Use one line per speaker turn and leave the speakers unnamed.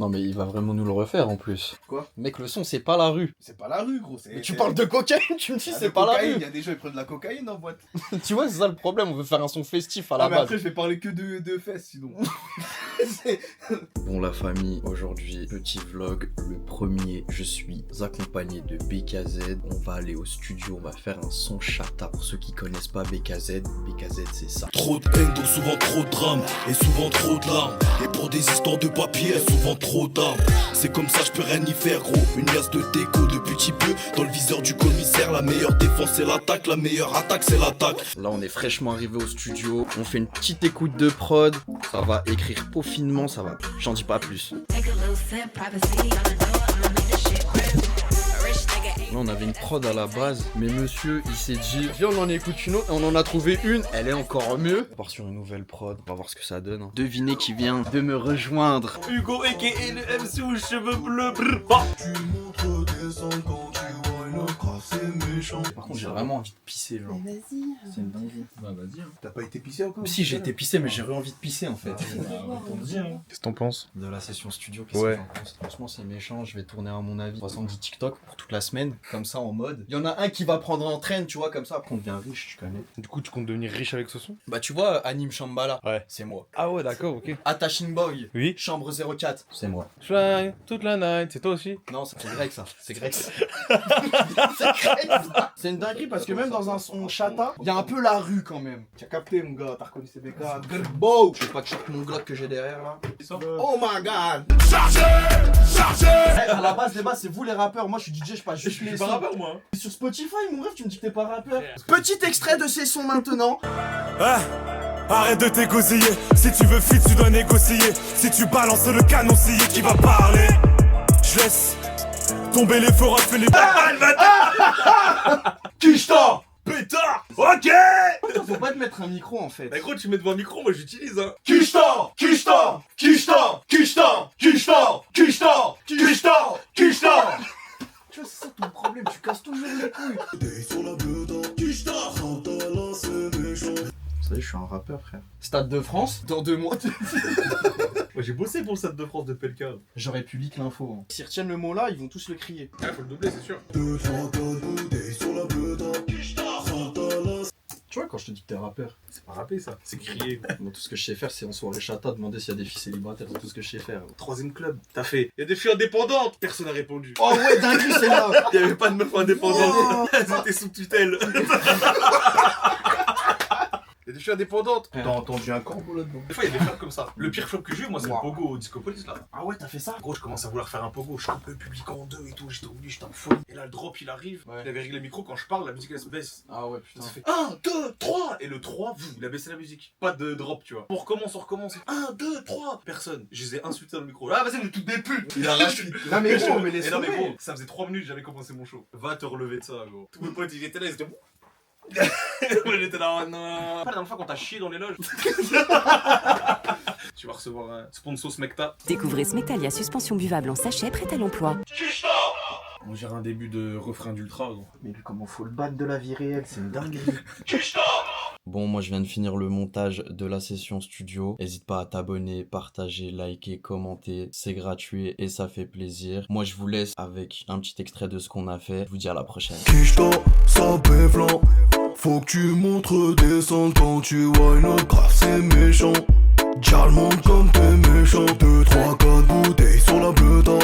Non mais il va vraiment nous le refaire en plus.
Quoi?
Mec, le son c'est pas la rue.
C'est pas la rue, gros.
Mais tu parles de cocaïne, tu me dis c'est pas la rue.
Il y a des gens qui prennent de la cocaïne en boîte.
Tu vois, c'est ça le problème, on veut faire un son festif à la
Ah, mais
base.
après, je vais parler que de fesses sinon.
Bon la famille, aujourd'hui, petit vlog, le premier, je suis accompagné de BKZ. On va aller au studio, on va faire un son chata. Pour ceux qui connaissent pas BKZ, BKZ c'est ça.
Trop de peine, donc souvent trop de drames, et souvent trop de larmes. Et pour des histoires de papier, souvent trop d'armes. C'est comme ça, je peux rien y faire, gros. Une liasse de déco de petit peu dans le viseur du commissaire. La meilleure défense c'est l'attaque, la meilleure attaque c'est l'attaque.
Là on est fraîchement arrivé au studio, on fait une petite écoute de prod. Ça va écrire peaufinement, ça va. J'en dis pas plus. Là on avait une prod à la base, mais monsieur il s'est dit viens on en écoute une autre, on en a trouvé une, elle est encore mieux. On part sur une nouvelle prod, on va voir ce que ça donne. Devinez qui vient de me rejoindre.
Hugo aka le MC aux cheveux bleus.
Par contre j'ai vraiment envie de pisser genre.
Mais vas-y.
C'est une dinguerie.
Bah vas-y.
T'as pas été pissé encore?
Si j'ai été pissé mais j'ai envie de pisser en fait.
Qu'est-ce que t'en penses?
De la session studio, qu'est-ce
Ouais.
que j'en pense? Franchement c'est méchant, je vais tourner à mon avis 70 TikTok pour toute la semaine, comme ça en mode. Il y en a un qui va prendre en train, tu vois, comme ça après on devient riche, tu connais.
Du coup, tu comptes devenir riche avec ce son?
Bah tu vois, Anime Shambhala,
Ouais.
c'est moi.
Ah ouais, d'accord, ok.
Attaching Boy,
Oui.
Chambre 04, c'est moi.
Shine toute la night, c'est toi aussi?
Non, c'est grec ça, c'est grec. C'est grec ça. C'est une dinguerie parce que même dans un son chata, il y a un peu la rue quand même.
Tu as capté, mon gars, t'as reconnu CBK. Grbo!
Je vais pas te chercher mon Glock que j'ai derrière là.
Oh my god!
À la base des bases, c'est vous les rappeurs, moi je suis DJ, je passe juste les sons.
moi.
Sur Spotify, mon rêve, tu me dis que t'es pas rappeur. Petit extrait de ces sons maintenant.
Arrête de t'égosiller. Si tu veux fit, tu dois négocier. Si tu balances le canoncier qui va parler. Je laisse tomber les forats, fais les
Kishta!
pétards. Ok.
Faut pas te mettre un micro en fait.
Bah gros, tu mets devant un micro, moi j'utilise hein.
Kishta! Kishta! Kishta! Kishta! Kishta! Kishta! Kishta! Kishta!
Tu vois, c'est ça ton problème, tu casses toujours les couilles. Vous savez, je suis un rappeur, frère. Stade de France, dans 2 mois.
Moi j'ai bossé pour le Stade de France de PLK.
J'aurais pu leak l'info. Hein. S'ils retiennent le mot là, ils vont tous le crier.
Ah, faut le doubler, c'est sûr.
Tu vois, quand je te dis que t'es rappeur,
C'est pas rappé ça, c'est crié.
moi, tout ce que je sais faire, c'est en soirée chata, demander s'il y a des filles célibataires. C'est tout ce que je sais faire.
Troisième club, t'as fait. Il y a des filles indépendantes, personne n'a répondu.
Oh ouais, dingue, c'est là.
Il y avait pas de meufs indépendantes, elles étaient sous tutelle. Il y a des filles indépendantes.
T'as entendu un corbeau là-dedans?
Des fois, il y a des flops comme ça. Le pire flop que j'ai eu, moi, c'est
Wow.
le pogo au Discopolis là.
Ah ouais, t'as fait ça?
Gros, je commence à vouloir faire un pogo, je coupe le public en deux et tout, j'étais au milieu, j'étais en folie. Et là, le drop il arrive,
Ouais.
il avait réglé le micro, quand je parle, la musique elle se baisse.
Ah ouais, putain.
Ça fait 1, 2, 3 et le 3, il a baissé la musique. Pas de drop, tu vois. On recommence. 1, 2, 3. Personne. Je les ai insultés dans le micro. Ah, vas-y, vous êtes toutes des putes. Il a racheté.
Non mais gros, mais laisse
Et non, mais
tomber.
gros, ça faisait 3 minutes, j'avais commencé mon show. Va te relever de ça, gros. Tous mes potes, ils étaient là, ils étaient. Moi, j'étais là, oh non. Pas la dernière fois quand t'as chié dans les loges. Tu vas recevoir un sponsor Smecta.
Découvrez Smectalia suspension buvable en sachet prête à l'emploi.
On dirait un début de refrain d'Ultra, gros.
Mais comment faut le battre de la vie réelle, c'est une dinguerie. Bon, moi je viens de finir le montage de la session studio. N'hésite pas à t'abonner, partager, liker, commenter. C'est gratuit et ça fait plaisir. Moi je vous laisse avec un petit extrait de ce qu'on a fait. Je vous dis à la prochaine.
Kishta, ça péflant. Faut que tu montres descendre quand tu vois une autre grave, c'est méchant. J'almonte comme t'es méchant. 2, 3, 4 bouteilles sur la bleuta.